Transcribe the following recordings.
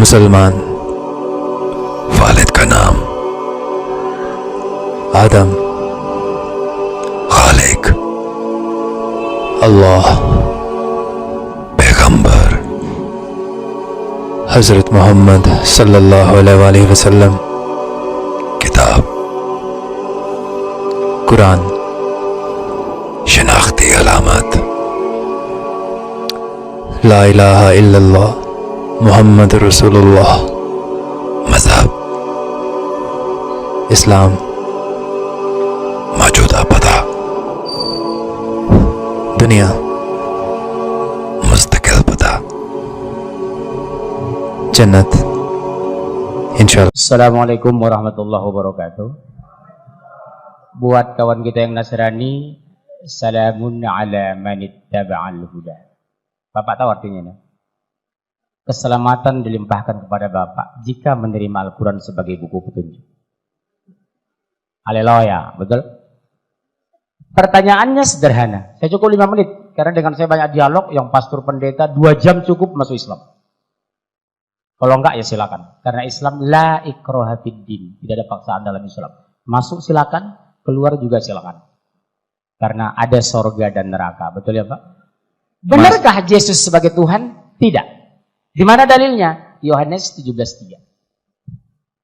मुसलमान। वालिद का नाम आदम। खालिक अल्लाह। पैगंबर हज़रत मोहम्मद सल्लल्लाहु अलैहि वसल्लम। किताब कुरान। शनाख्ती अलामत ला इलाहा इल्लल्लाह मुहम्मद रसूलुल्लाह। मज़हब इस्लाम। मौजूदा पता दुनिया। मुस्तकिल पता जन्नत इंशाअल्लाह। Assalamualaikum warahmatullahi wabarakatuh. Buat kawan kita yang Nasrani, salamun ala manittaba'al huda. Bapak tahu artinya ini? Keselamatan dilimpahkan kepada Bapak jika menerima Al-Quran sebagai buku petunjuk. Haleluya, betul? Pertanyaannya sederhana. Saya cukup 5 menit karena dengan saya banyak dialog yang pastor pendeta 2 jam cukup masuk Islam. Kalau enggak ya silakan. Karena Islam la ikraha fid din, tidak ada paksaan dalam Islam. Masuk silakan, keluar juga silakan. Karena ada sorga dan neraka, betul ya Pak? Benarkah Yesus sebagai Tuhan? Tidak. Di mana dalilnya? Yohanes 17:3.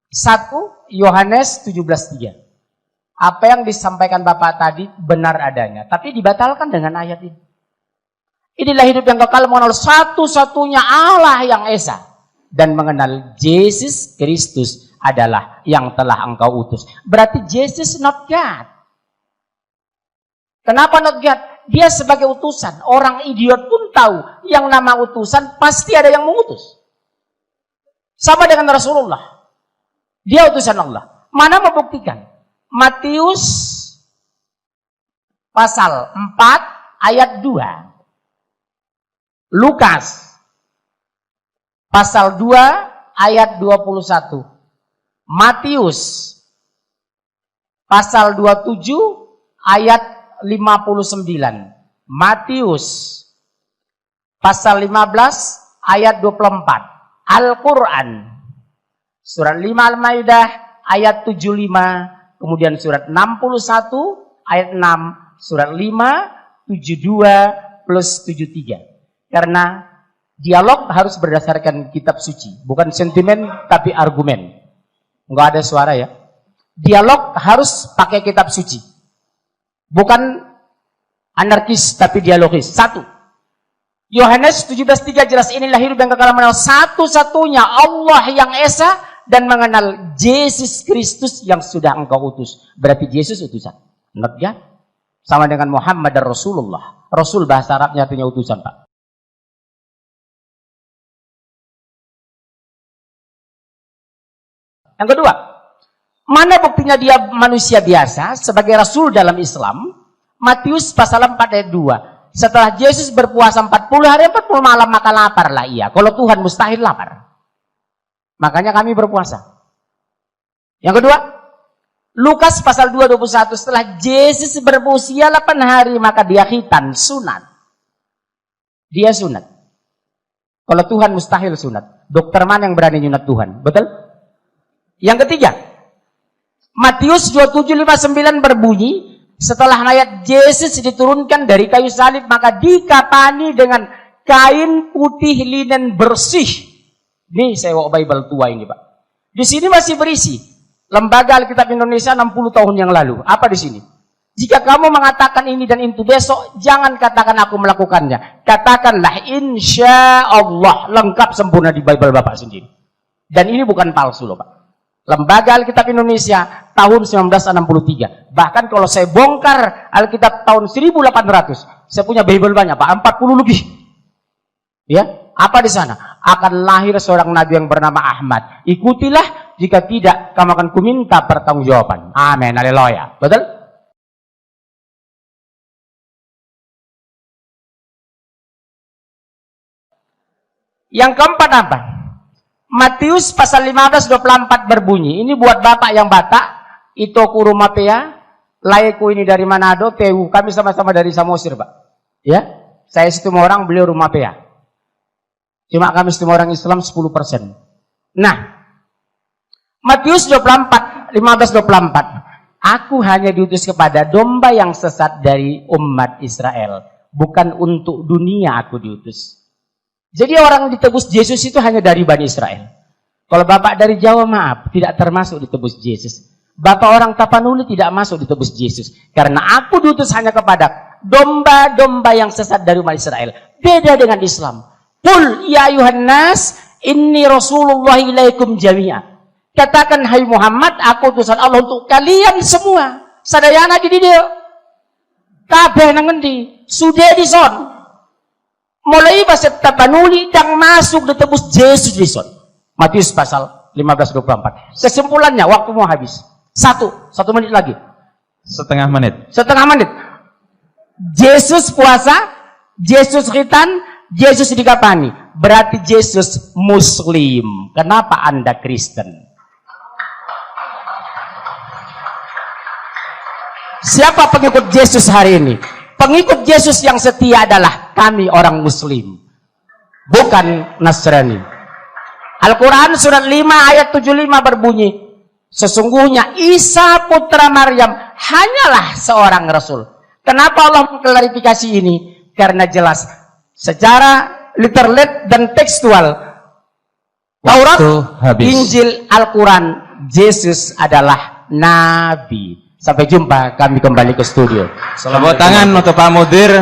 1 Yohanes 17:3. Apa yang disampaikan Bapak tadi benar adanya, tapi dibatalkan dengan ayat ini. Inilah hidup yang kekal, mengenal satu-satunya Allah yang Esa dan mengenal Yesus Kristus adalah yang telah engkau utus. Berarti Yesus not God. Kenapa not God? Dia sebagai utusan. Orang idiot pun tahu yang nama utusan pasti ada yang mengutus. Sama dengan Rasulullah. Dia utusan Allah. Mana membuktikan? Matius pasal 4 ayat 2. Lukas pasal 2 ayat 21. Matius pasal 27 ayat 59. Matius pasal 15 ayat 24. Al-Quran surat 5 Al-Maidah ayat 75, kemudian surat 61 ayat 6, surat 5 72 plus 73. Karena dialog harus berdasarkan kitab suci, bukan sentimen tapi argumen. Enggak ada suara ya. Dialog harus pakai kitab suci. Bukan anarkis tapi dialogis. 1 Yohanes 17:3 jelas, inilah hidup yang kekal, mengenal satu-satunya Allah yang Esa dan mengenal Yesus Kristus yang sudah engkau utus. Berarti Yesus utusan. Not God. Sama dengan Muhammad dan Rasulullah. Rasul bahasa Arabnya artinya utusan, Pak. Yang kedua, mana buktinya dia manusia biasa sebagai rasul dalam Islam? Matius pasal 4 ayat 2. Setelah Yesus berpuasa 40 hari 40 malam maka laparlah ia. Kalau Tuhan mustahil lapar. Makanya kami berpuasa. Yang kedua, Lukas pasal 2 21. Setelah Yesus berusia 8 hari maka dia khitan, sunat. Dia sunat. Kalau Tuhan mustahil sunat. Dokter mana yang berani nyunat Tuhan? Betul? Yang ketiga, Matius 27:59 berbunyi, setelah mayat Yesus diturunkan dari kayu salib maka dikapani dengan kain putih linen bersih. Nih saya bawa Bible tua ini Pak. Di sini masih berisi Lembaga Alkitab Indonesia 60 tahun yang lalu. Apa di sini? Jika kamu mengatakan ini dan itu besok, jangan katakan aku melakukannya. Katakanlah insya Allah, lengkap sempurna di Bible Bapak sendiri. Dan ini bukan palsu loh Pak. Lembaga Alkitab Indonesia tahun 1963. Bahkan kalau saya bongkar Alkitab tahun 1800, saya punya Bible banyak Pak, 40 lebih. Ya, apa di sana? Akan lahir seorang nabi yang bernama Ahmad. Ikutilah, jika tidak kamu akan kuminta pertanggungjawaban. Amin. Haleluya. Betul? Yang keempat apa? Matius pasal 15:24 berbunyi, ini buat Bapak yang Batak, itu kurumapea, laiku ini dari Manado, Tewu, kami sama-sama dari Samosir, Pak. Ya, saya setemu orang, beliau Rumapea. Cuma kami setemu orang Islam 10%. Nah, Matius 24, 15-24. Aku hanya diutus kepada domba yang sesat dari umat Israel. Bukan untuk dunia aku diutus. Jadi orang ditebus Yesus itu hanya dari Bani Israel. Kalau Bapak dari Jawa, maaf, tidak termasuk ditebus Yesus. Bapak orang Tapanuli tidak masuk ditebus Yesus. Karena aku diutus hanya kepada domba-domba yang sesat dari umat Israel. Beda dengan Islam. Qul ya ayuhan nas, inni Rasulullah ilaikum jami'a. Katakan, hai Muhammad, aku utusan Allah untuk kalian semua. Sadayana di dia. Kabeh nang ngendi? Sudah dison. Mulai bahasa Tapanuli dan masuk ditebus Yesus dison. Matius pasal 15-24. Kesimpulannya, waktu mau habis. Satu menit lagi. Setengah menit. Setengah menit. Yesus puasa, Yesus khitan, Yesus dikapani. Berarti Yesus Muslim. Kenapa Anda Kristen? Siapa pengikut Yesus hari ini? Pengikut Yesus yang setia adalah kami orang Muslim, bukan Nasrani. Al-Quran surat 5 ayat 75 berbunyi, sesungguhnya Isa putra Maryam hanyalah seorang Rasul. Kenapa Allah mengklarifikasi ini? Karena jelas secara literal dan tekstual, Taurat, Injil, Al-Quran, Yesus adalah Nabi. Sampai jumpa, kami kembali ke studio. Tepuk tangan untuk Pak Mudir.